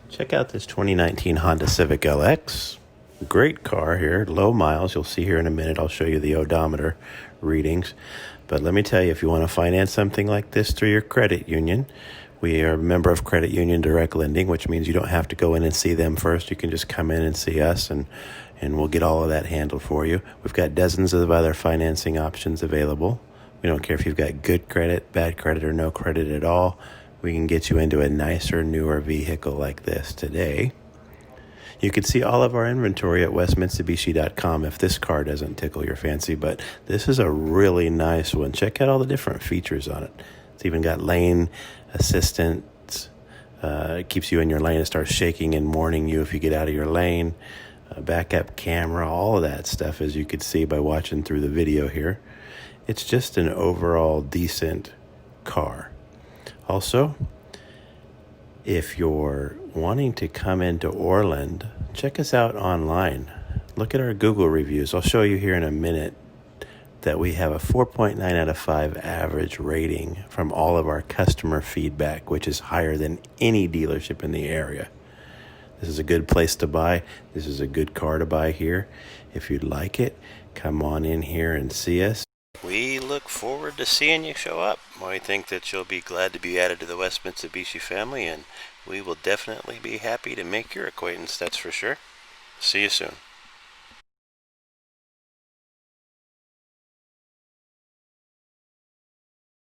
Check out this 2019 Honda Civic LX. Great car here, low miles. You'll see here in a minute. I'll show you the odometer readings. But let me tell you, if you want to finance something like this through your credit union, we are a member of Credit Union Direct Lending, which means you don't have to go in and see them first. You can just come in and see us, and we'll get all of that handled for you. We've got dozens of other financing options available. We don't care if you've got good credit, bad credit, or no credit at all. We can get you into a nicer, newer vehicle like this today. You can see all of our inventory at westmitsubishi.com if this car doesn't tickle your fancy, but this is a really nice one. Check out all the different features on it. It's even got lane assistance. It keeps you in your lane. It starts shaking and warning you if you get out of your lane. Backup camera, all of that stuff, as you could see by watching through the video here. It's just an overall decent car. Also, if you're wanting to come into Orland, check us out online. Look at our Google reviews. I'll show you here in a minute that we have a 4.9 out of 5 average rating from all of our customer feedback, which is higher than any dealership in the area. This is a good place to buy. This is a good car to buy here. If you'd like it, come on in here and see us. We look forward to seeing you show up. We think that you'll be glad to be added to the West Mitsubishi family, and we will definitely be happy to make your acquaintance, that's for sure. See you soon.